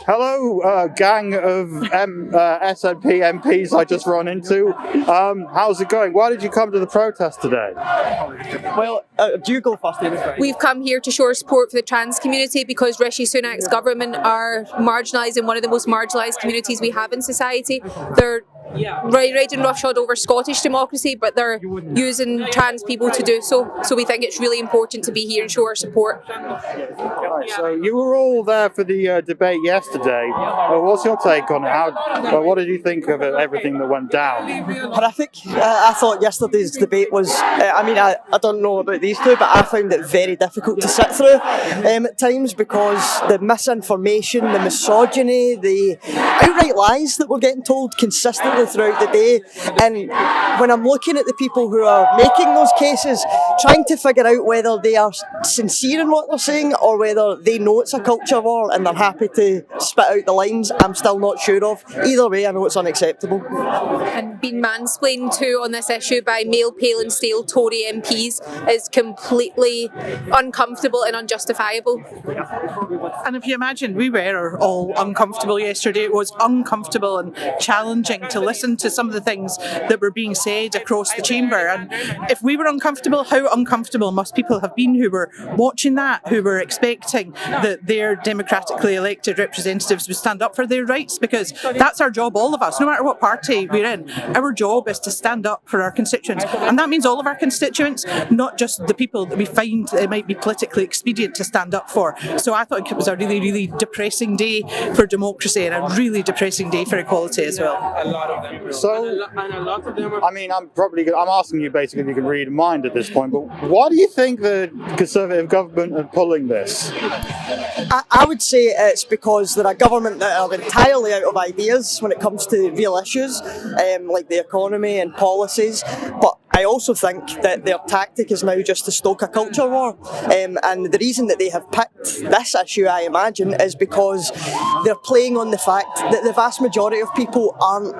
Hello, gang of SNP MPs I just run into. How's it going? Why did you come to the protest today? Well, do you go first, David? We've come here to show our support for the trans community because Rishi Sunak's government are marginalised in one of the most marginalised communities we have in society. They're riding roughshod over Scottish democracy, but they're using trans people to do so. So we think it's really important to be here and show our support. Right, so you were all there for the debate yesterday. What's your take on it? What did you think of everything that went down? Horrific. I thought yesterday's debate was, I don't know about these two, but I found it very difficult to sit through at times because the misinformation, the misogyny, the outright lies that we're getting told consistently throughout the day. And when I'm looking at the people who are making those cases, trying to figure out whether they are sincere in what they're saying or whether they know it's a culture war and they're happy to spit out the lines, I'm still not sure of. Either way, I know it's unacceptable. And being mansplained to on this issue by male, pale and stale Tory MPs is completely uncomfortable and unjustifiable. And if you imagine, we were all uncomfortable yesterday. It was uncomfortable and challenging to listen to some of the things that were being said across the chamber. And if we were uncomfortable, how uncomfortable must people have been who were watching that, who were expecting that their democratically elected representatives would stand up for their rights? Because that's our job, all of us, no matter what party we're in. Our job is to stand up for our constituents. And that means all of our constituents, not just the people that we find it might be politically expedient to stand up for. So I thought it was a really, really depressing day for democracy and a really depressing day for equality as well. So, I'm asking you basically if you can read mind at this point, but why do you think the Conservative government are pulling this? I would say it's because they're a government that are entirely out of ideas when it comes to real issues, like the economy and policies, but I also think that their tactic is now just to stoke a culture war. And the reason that they have picked this issue, I imagine, is because they're playing on the fact that the vast majority of people aren't,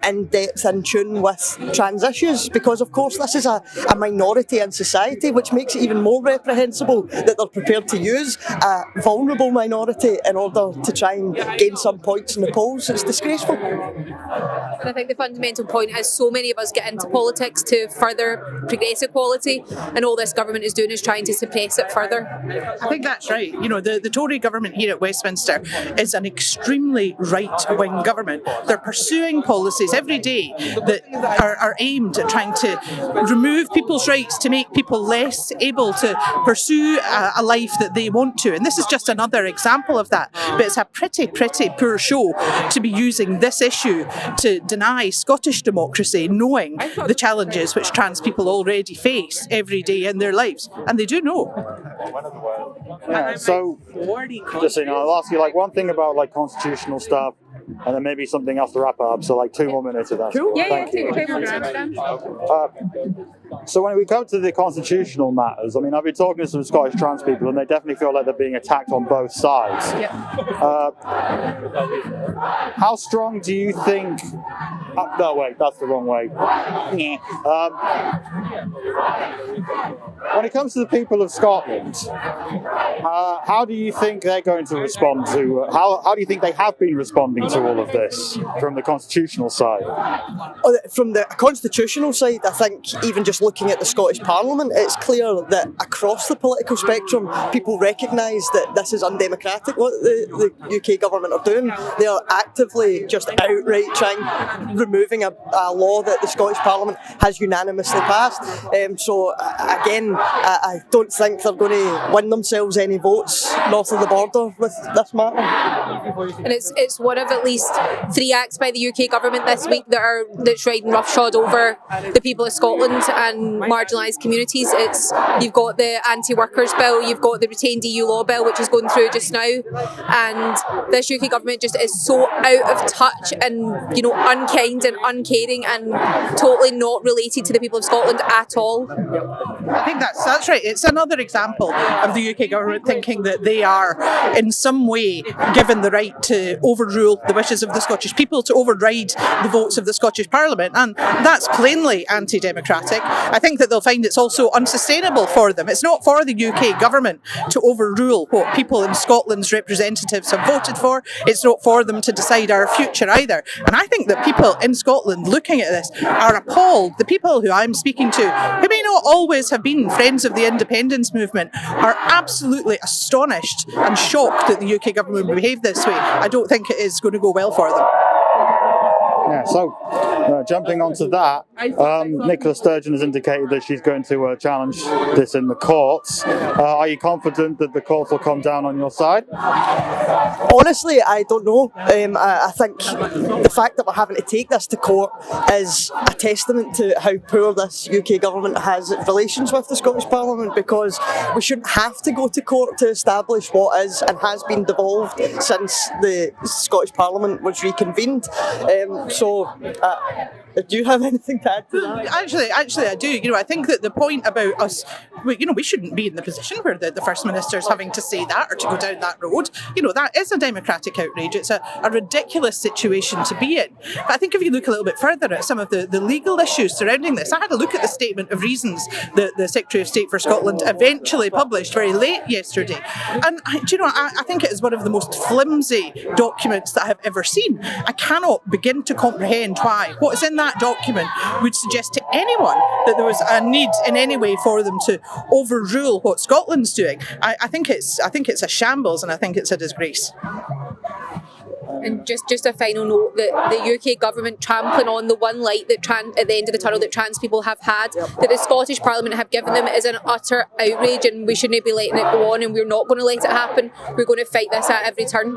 in depth, in tune with trans issues. Because, of course, this is a minority in society, which makes it even more reprehensible that they're prepared to use a vulnerable minority in order to try and gain some points in the polls. It's disgraceful. And I think the fundamental point is so many of us get into politics to further progress equality, and all this government is doing is trying to suppress it further. I think that's right. The Tory government here at Westminster is an extremely right-wing government. They're pursuing policies every day that are aimed at trying to remove people's rights to make people less able to pursue a life that they want to. And this is just another example of that. But it's a pretty poor show to be using this issue to deny Scottish democracy, knowing the challenges which trans people already face every day in their lives. And they do know. Yeah, so, just I'll ask you one thing about constitutional stuff, and then maybe something else to wrap it up. So 2 more minutes of that. Cool. Thank you. So when we come to the constitutional matters, I've been talking to some Scottish trans people, and they definitely feel like they're being attacked on both sides. Yeah. How strong do you think? No, wait, that's the wrong way. When it comes to the people of Scotland, how do you think they're going to respond to? How do you think they have been responding to all of this from the constitutional side? From the constitutional side, I think even just looking at the Scottish Parliament, it's clear that across the political spectrum, people recognise that this is undemocratic, what the UK government are doing. They are actively just outright removing a law that the Scottish Parliament has unanimously passed. So again, I don't think they're going to win themselves any votes north of the border with this matter. And it's one of at least 3 acts by the UK government this week that's riding roughshod over the people of Scotland and marginalised communities. You've got the anti-workers bill, you've got the retained EU law bill, which is going through just now, and this UK government just is so out of touch and unkind and uncaring and totally not related to the people of Scotland at all. I think that's right. It's another example of the UK government thinking that they are in some way given the right to overrule the wishes of the Scottish people, to override the votes of the Scottish Parliament, and that's plainly anti-democratic. I think that they'll find it's also unsustainable for them. It's not for the UK government to overrule what people in Scotland's representatives have voted for. It's not for them to decide our future either. And I think that people in Scotland looking at this are appalled. The people who I'm speaking to, who may not always have been friends of the independence movement, are absolutely astonished and shocked that the UK government would behave this way. I don't think it is going to go well for them. Yeah, so jumping onto that, Nicola Sturgeon has indicated that she's going to challenge this in the courts. Are you confident that the courts will come down on your side? Honestly, I don't know. I think the fact that we're having to take this to court is a testament to how poor this UK government has relations with the Scottish Parliament, because we shouldn't have to go to court to establish what is and has been devolved since the Scottish Parliament was reconvened. Do you have anything to add to that? Actually, I do. You know, I think that the point about us, we shouldn't be in the position where the First Minister is having to say that or to go down that road. You know, that is a democratic outrage. It's a ridiculous situation to be in. But I think if you look a little bit further at some of the legal issues surrounding this, I had a look at the statement of reasons that the Secretary of State for Scotland eventually published very late yesterday. And I think it is one of the most flimsy documents that I have ever seen. I cannot begin to comprehend why what is in that document would suggest to anyone that there was a need in any way for them to overrule what Scotland's doing. I think it's a shambles, and I think it's a disgrace. And just a final note, that the UK government trampling on the one light that at the end of the tunnel that trans people have had, that the Scottish Parliament have given them, is an utter outrage, and we shouldn't be letting it go on, and we're not going to let it happen. We're going to fight this at every turn.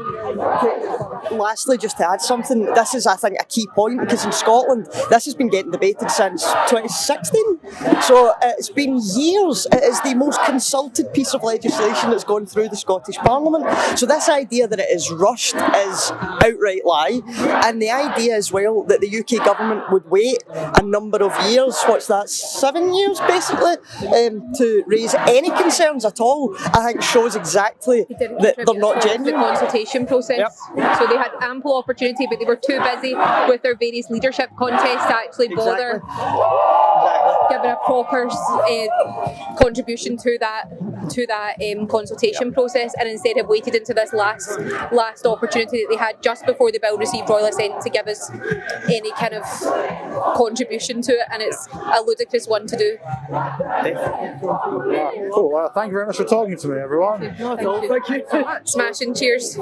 Lastly, just to add something, this is, I think, a key point, because in Scotland this has been getting debated since 2016, so it's been years. It is the most consulted piece of legislation that's gone through the Scottish Parliament, so this idea that it is rushed is outright lie. And the idea as well that the UK government would wait a number of years, what's that, 7 years basically, to raise any concerns at all, I think shows exactly that they're not genuine. The consultation process. Yep. So they had ample opportunity, but they were too busy with their various leadership contests to actually bother giving a proper contribution to that consultation process, and instead have waited into this last opportunity that they had just before the bill received royal assent to give us any kind of contribution to it, and it's a ludicrous one to do. Cool. Thank you very much for talking to me, everyone. Thank you. Smashing. Cheers.